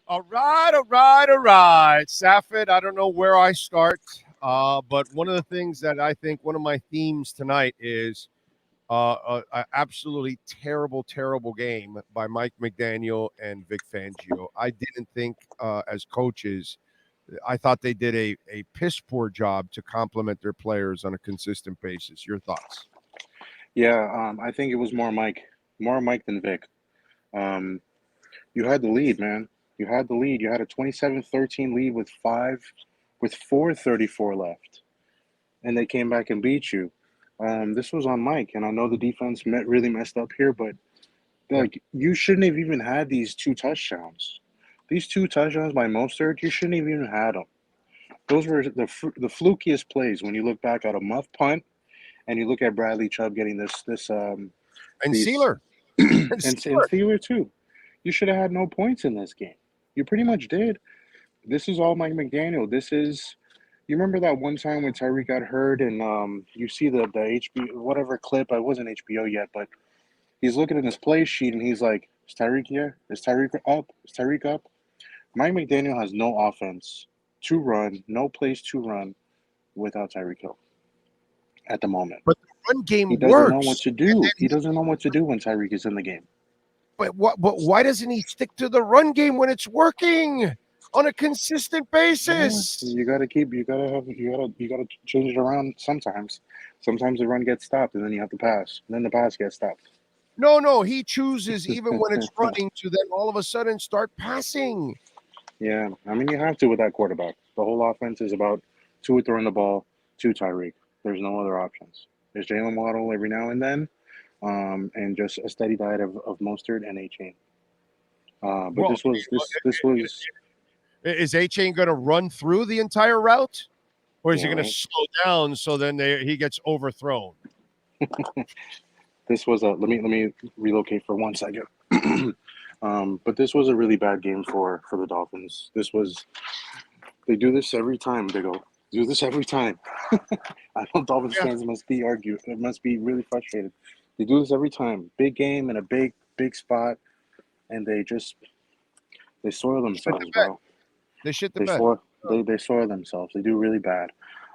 All right, all right, all right. Safid, I don't know where I start, but one of the things that I think one of my themes tonight is a absolutely terrible, terrible game by Mike McDaniel and Vic Fangio. I didn't think, as coaches, I thought they did a piss poor job to complement their players on a consistent basis. Your thoughts? Yeah, I think it was more Mike than Vic. Um, you had the lead, man. You had the lead. You had a 27-13 lead with 4:34 left, and they came back and beat you. This was on Mike, and I know the defense really messed up here, but Yeah. like you shouldn't have even had these two touchdowns. These two touchdowns by Mostert, you shouldn't have even had them. Those were the flukiest plays when you look back at a muff punt and you look at Bradley Chubb getting And these Sealer. And and Sealer. Thielen too. You should have had no points in this game. You pretty much did. This is all Mike McDaniel. This is you remember that one time when Tyreek got hurt and you see the HBO whatever clip, it wasn't HBO yet, but he's looking at his play sheet and he's like, is Tyreek here? Is Tyreek up? Is Tyreek up? Mike McDaniel has no offense to run, no plays to run without Tyreek Hill at the moment. But the run He game doesn't know what works. to do. He doesn't know what to do when Tyreek is in the game. But why doesn't he stick to the run game when it's working on a consistent Yeah, basis? you gotta change it around sometimes. Sometimes the run gets stopped and then you have to pass. And then the pass gets stopped. No, no, he chooses even when it's running to then all of a sudden start passing. Yeah, I mean you have to with that quarterback. The whole offense is about two throwing the ball to Tyreek. There's no other options. There's Jalen Waddle every now and then, and just a steady diet of Mostert and A Chain. But Well, this was is A Chain going to run through the entire route, or is yeah he going to right. slow down so then he gets overthrown? This was a let me relocate for 1 second. But this was a really bad game for the Dolphins. This was they do this every time. They go do this every time. I know Dolphins Yeah, fans must be really frustrated. They do this every time. Big game in a big spot, and they soil shit the themselves, bed. bro. They shit the They bed. soil they soil themselves. They do really bad.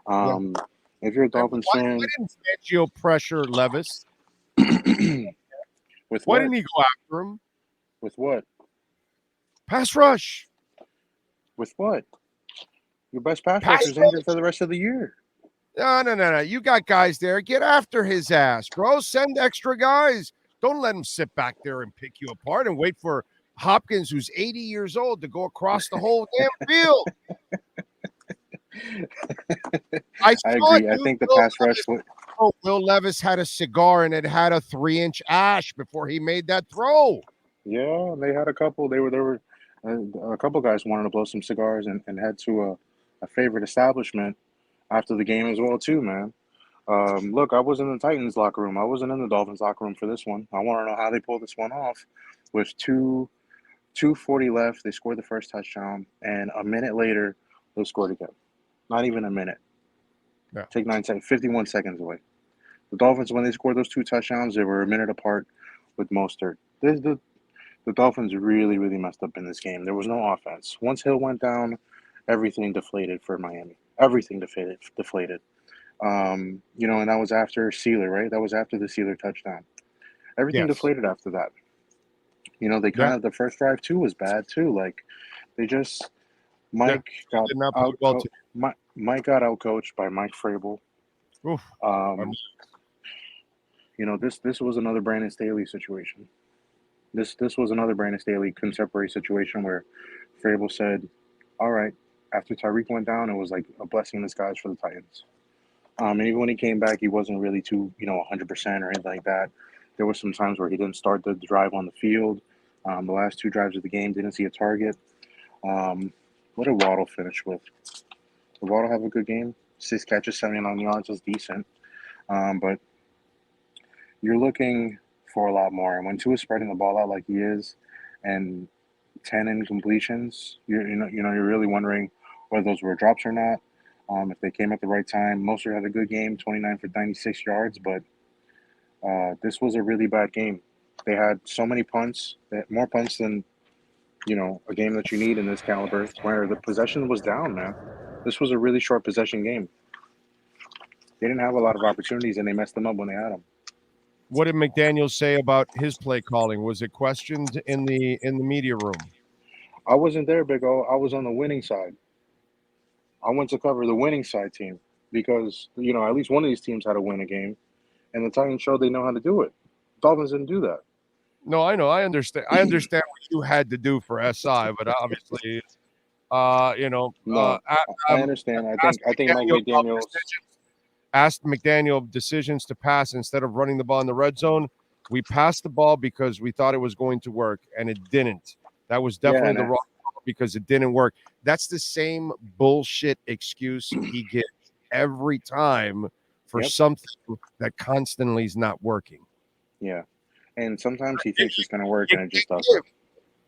Yeah. Um, if you're a And Dolphins why fan, didn't Fangio pressure Levis? with Why what? didn't he go after him? With what? Pass rush. With what? Your best pass Pass rusher is injured for rush. the rest of the year. No, no, no, no. You got guys there. Get after his ass, bro. Send extra guys. Don't let him sit back there and pick you apart and wait for Hopkins, who's 80 years old, to go across the whole damn field. I I saw it, agree. I dude. think the pass rush would. Will Levis had a cigar and it had a 3-inch ash before he made that throw. Yeah, they had a couple. A couple guys wanted to blow some cigars and head to a favorite establishment after the game as well too, man. Look, I was in the Titans locker room. I wasn't in the Dolphins locker room for this one. I want to know how they pulled this one off. With 2:40 left, they scored the first touchdown, and a minute later, they scored again. Not even a minute. Yeah. Take 9 seconds, 51 seconds away. The Dolphins, when they scored those two touchdowns, they were a minute apart with Mostert. The Dolphins really messed up in this game. There was no offense. Once Hill went down, everything deflated for Miami. Everything deflated. And that was after Sealer, right? That was after the Sealer touchdown. Everything Yes. deflated after that. They Yeah. kind of the first drive too was bad too. Like they just Yeah. Mike got Did not play out well today. Mike got out coached by Mike Frabel. Oof. I'm- Um, this was another Brandon Staley situation. This was another Brandon Staley contemporary situation where Frabel said, "All right." After Tyreek went down, it was like a blessing in disguise for the Titans. And even when he came back, he wasn't really too 100% or anything like that. There were some times where he didn't start the drive on the field. The last two drives of the game didn't see a target. Um, what did Waddle finish with? Did Waddle have a good game? 6 catches, 79 yards is decent. But you're looking for a lot more. And when Tua is spreading the ball out like he is, and 10 incompletions, you're really wondering whether those were drops or not. If they came at the right time, Mostert had a good game, 29 for 96 yards, but this was a really bad game. They had so many punts, they had more punts than a game that you need in this caliber where the possession was down, man. This was a really short possession game. They didn't have a lot of opportunities, and they messed them up when they had them. What did McDaniel say about his play calling? Was it questioned in the media room? I wasn't there, Big O. I was on the winning side. I went to cover the winning side team because at least one of these teams had to win a game, and the Titans showed they know how to do it. Dolphins didn't do that. No, I know. I understand. I understand what you had to do for SI, but obviously, No, I understand. asked I think Mike McDaniel about McDaniel's. decisions. Asked McDaniel decisions to pass instead of running the ball in the red zone. We passed the ball because we thought it was going to work, and it didn't. That was Yeah, definitely and the wrong call because it didn't work. That's the same bullshit excuse he gives every time for yep, something that constantly is not working. yeah. And sometimes he thinks it's going to work, You and it just can't doesn't. give,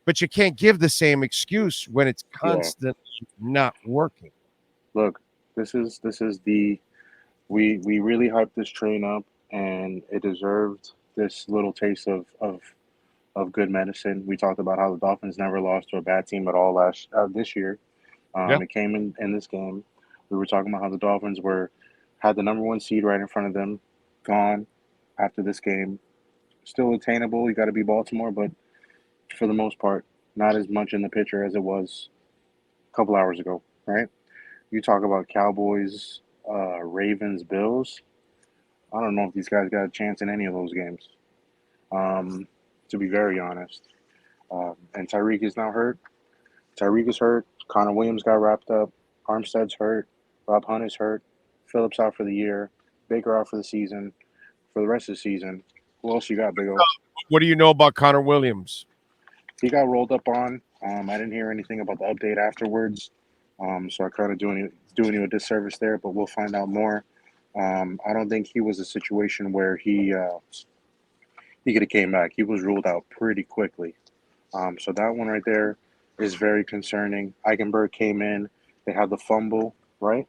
but you can't give the same excuse when it's Yeah. constantly not working. Look, this is the we really hyped this train up, and it deserved this little taste of good medicine. We talked about how the Dolphins never lost to a bad team at all this year. Yeah. It came in this game. We were talking about how the Dolphins had the number one seed right in front of them, gone after this game. Still attainable. You got to be Baltimore, but for the most part, not as much in the picture as it was a couple hours ago, right? You talk about Cowboys, Ravens, Bills. I don't know if these guys got a chance in any of those games. To be very honest, and Tyreek is now hurt. Tyreek is hurt. Connor Williams got wrapped up. Armstead's hurt. Rob Hunt is hurt. Phillips out for the year. Baker out for the season. For the rest of the season. Who else you got, Big O? What do you know about Connor Williams? He got rolled up on. I didn't hear anything about the update afterwards. So I kind of doing you a disservice there, but we'll find out more. I don't think he was a situation where he could have came back. He was ruled out pretty quickly. So that one right there is very concerning. Eichenberg came in. They had the fumble, right?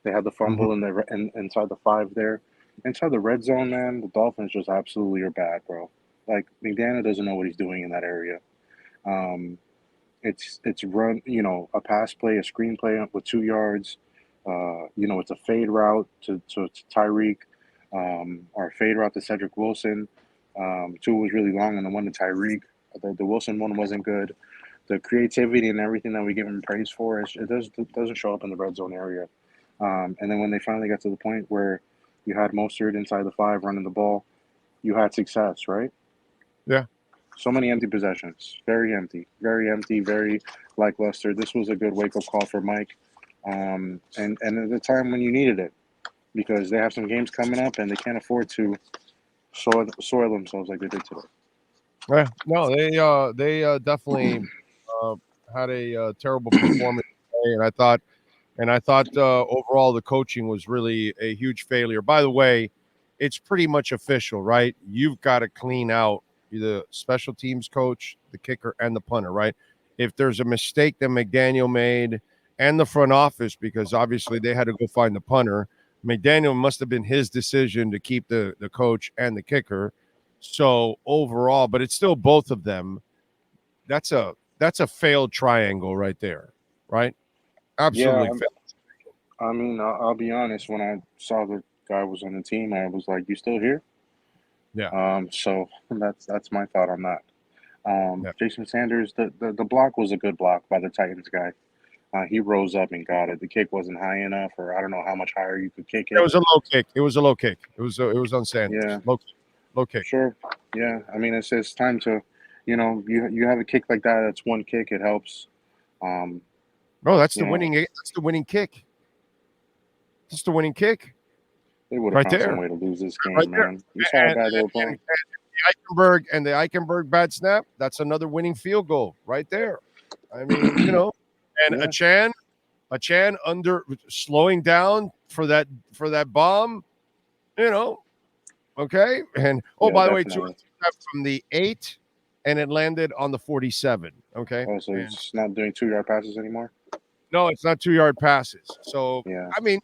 They had the fumble inside the 5 there. Inside the red zone, man, the Dolphins just absolutely are bad, bro. Like, McDaniel doesn't know what he's doing in that area. It's run, a pass play, a screen play with 2 yards. It's a fade route to Tyreek, or a fade route to Cedric Wilson. 2 was really long, and the one to Tyreek. The Wilson one wasn't good. The creativity and everything that we give him praise for, it doesn't show up in the red zone area. And then when they finally got to the point where you had Mostert inside the 5 running the ball, you had success, right? Yeah. So many empty possessions. Very empty. Very empty. Very lackluster. This was a good wake-up call for Mike. And at the time when you needed it, because they have some games coming up and they can't afford to soil themselves like they did today. Yeah. No, they definitely had a terrible performance today, and I thought overall the coaching was really a huge failure. By the way, it's pretty much official, right? You've got to clean out the special teams coach, the kicker, and the punter, right? If there's a mistake that McDaniel made and the front office, because obviously they had to go find the punter, McDaniel must have been his decision to keep the coach and the kicker. So overall, but it's still both of them. That's a failed triangle right there, right? Yeah, Absolutely failed. I mean, I'll be honest. When I saw the guy was on the team, I was like, "You still here?" Yeah. So that's my thought on that. Yeah. Jason Sanders, the block was a good block by the Titans guy. He rose up and got it. The kick wasn't high enough, or I don't know how much higher you could kick It it. was a low kick. It was a low kick. It was on Sanders. Yeah, Low kick. sure. Yeah, I mean, it's time to, you have a kick like that. That's one kick. It helps. Um, No, that's you the know, winning. That's the winning kick. That's the winning kick they would have right found some there. way to lose this Right game, there. man. You saw how And, bad they were and playing. the Eichenberg bad snap. That's another winning field goal right there. I mean, and Yeah, a Chan under slowing down for that bomb. Okay. And yeah, by the way, too, definitely. from the 8, and it landed on the 47. Okay. Also, And it's not doing 2-yard passes anymore. no, it's not 2-yard passes. So Yeah, I mean,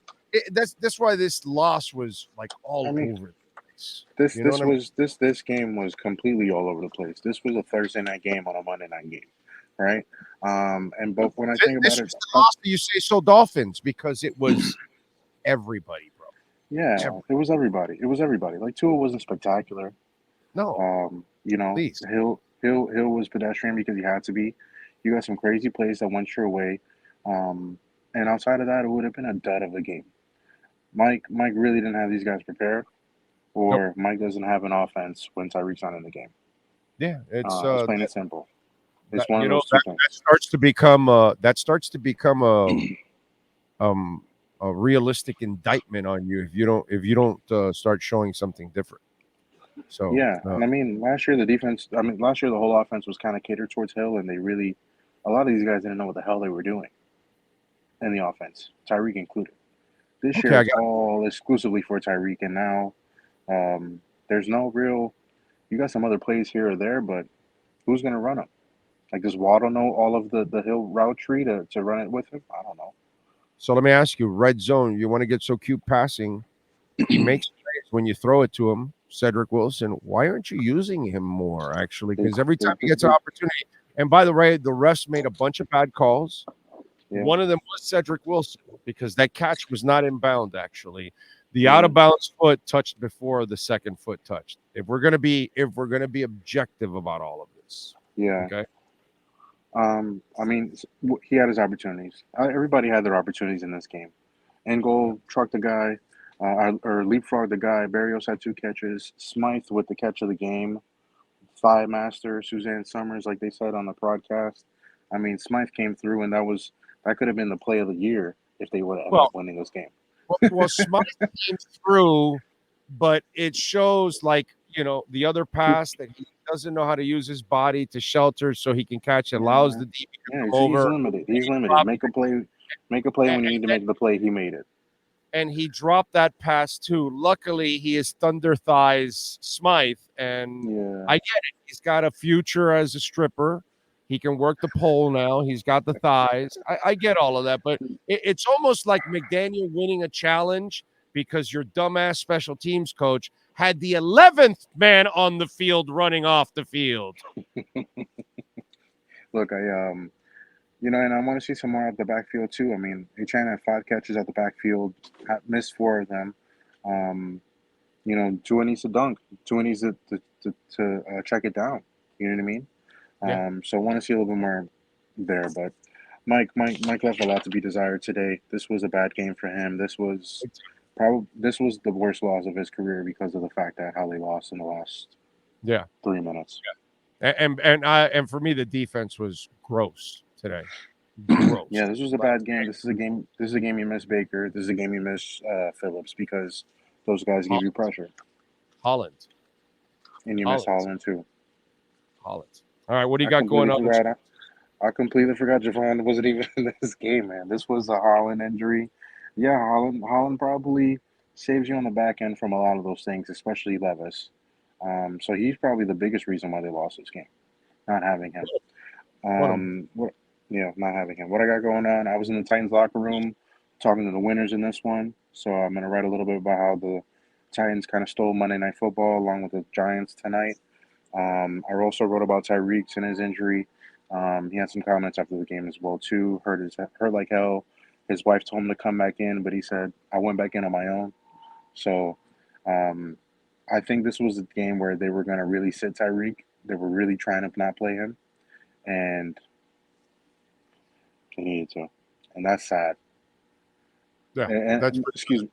that's why this loss was like all I mean, over the place. this You know what this I mean? was this this game was completely all over the place. This was a Thursday night game on a Monday night game. right? But when I think This about was it, the loss that you say so Dolphins because it was everybody, bro. yeah, it was everybody. It was everybody. Like Tua wasn't spectacular. No, please. Hill was pedestrian because he had to be. You got some crazy plays that went your way, um, and outside of that, it would have been a dud of a game. Mike really didn't have these guys prepared, Nope. or Mike doesn't have an offense when Tyreek's not in the game. Yeah, It's plain and simple. It's that, one of those two that things. starts to become um a realistic indictment on you if you don't start showing something different. So Yeah, and I mean, last year the defense. I mean, last year the whole offense was kind of catered towards Hill, and a lot of these guys didn't know what the hell they were doing in the offense, Tyreek included. This okay, year I it's got all exclusively for Tyreek, and now there's no real. You got some other plays here or there, but who's going to run them? Like, does Waddle know all of the Hill route tree to run it with him? I don't know. so let me ask you, red zone, you want to get so cute passing. He makes plays when you throw it to him, Cedric Wilson. Why aren't you using him more, actually? They, Because every they, time he gets an they, opportunity, and by the way, the refs made a bunch of bad calls. yeah, One of them was Cedric Wilson because that catch was not inbound, actually. The out yeah, of bounds foot touched before the second foot touched. If we're gonna be objective about all of this, yeah. okay? I mean, he had his opportunities. Everybody had their opportunities in this game. End goal, truck the guy, or leapfrog the guy. Barrios had 2 catches. Smythe with the catch of the game. Thigh master, Suzanne Summers, like they said on the broadcast. I mean, Smythe came through, and that could have been the play of the year if they would have ended Well, up winning this game. Smythe came through, but it shows like the other pass that he doesn't know how to use his body to shelter so he can catch. It allows Yeah, the DB to yeah, come he's over. limited. He's limited. Drop, Make a play and, when you need to make the play. He made it. and he dropped that pass too. Luckily, he is thunder thighs Smythe, and Yeah, I get it. He's got a future as a stripper. He can work the pole now. He's got the thighs. I get all of that, but it's almost like McDaniel winning a challenge because your dumbass special teams coach had the 11th man on the field running off the field. look, and I want to see some more out the backfield too. I mean, Achan had 5 catches out the backfield, missed 4 of them. Tua needs to dunk. Tua needs to check it down. You know what I mean? Yeah. So I want to see a little bit more there. But Mike left a lot to be desired today. This was a bad game for him. This was the worst loss of his career because of the fact that how they lost in the last Yeah. 3 minutes. And for me, the defense was gross today. Gross. Yeah, this was a bad game. This is a game. This is a game you miss Baker. This is a game you miss Phillips because those guys give you pressure, Holland. and you miss Holland too. Holland. All right, what do you got going on? I completely forgot Javon wasn't even in this game, man. This was a Holland injury. Yeah, Holland probably saves you on the back end from a lot of those things, especially Levis. So he's probably the biggest reason why they lost this game, not having him. Not having him. What I got going on? I was in the Titans locker room talking to the winners in this one, so I'm gonna write a little bit about how the Titans kind of stole Monday Night Football along with the Giants tonight. I also wrote about Tyreek and his injury. He had some comments after the game as well too. Hurt like hell. His wife told him to come back in, but he said I went back in on my own. So I think this was a game where they were going to really sit Tyreek. They were really trying to not play him, and he needed to, and that's sad. Yeah, And excuse me,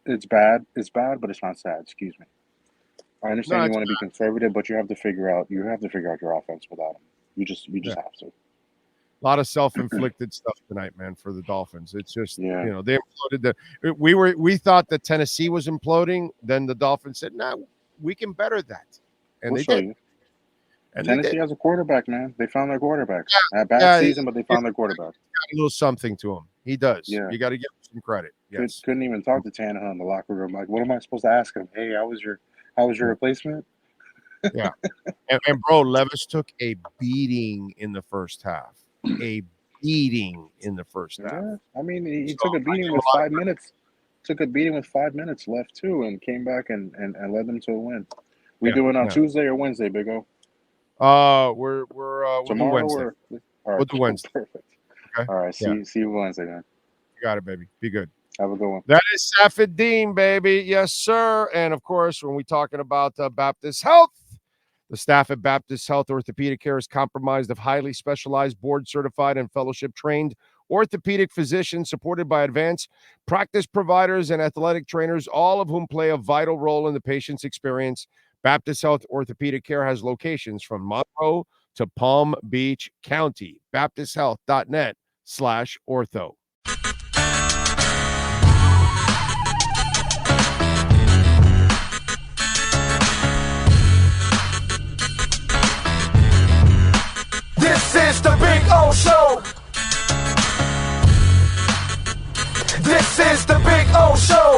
it's bad. It's bad, but it's not sad. Excuse me. I understand you want to be conservative, but you have to figure out your offense without him. You just have to. A lot of self-inflicted stuff tonight, man, for the Dolphins. It's just they imploded. We thought that Tennessee was imploding. Then the Dolphins said, "No, we can better that," and We'll they show did. you. And Tennessee has a quarterback, man. They found their quarterback. Yeah, A bad season, but they found their quarterback. Got a little something to him. He does. Yeah. You got to give him some credit. Yes. Couldn't even talk to Tannehill in the locker room. Like, what am I supposed to ask him? Hey, how was your replacement? Yeah. And bro, Levis took a beating in the first half. A beating in the first half. Yeah. I mean, he took a beating with 5 minutes. Took a beating with 5 minutes left too, and came back and led them to a win. We doing on Tuesday or Wednesday, Big O? We'll do Tomorrow Wednesday. All right, We'll do cool. Wednesday. Perfect. Okay. All right, Yeah. see you Wednesday, man. You got it, baby. Be good. Have a good one. That is Safid Deen, baby. Yes, sir. And of course, when we're talking about Baptist Health, the staff at Baptist Health Orthopedic Care is comprised of highly specialized, board-certified, and fellowship-trained orthopedic physicians supported by advanced practice providers and athletic trainers, all of whom play a vital role in the patient's experience. Baptist Health Orthopedic Care has locations from Monroe to Palm Beach County. BaptistHealth.net/ortho. This is the Big O Show. This is the Big O Show.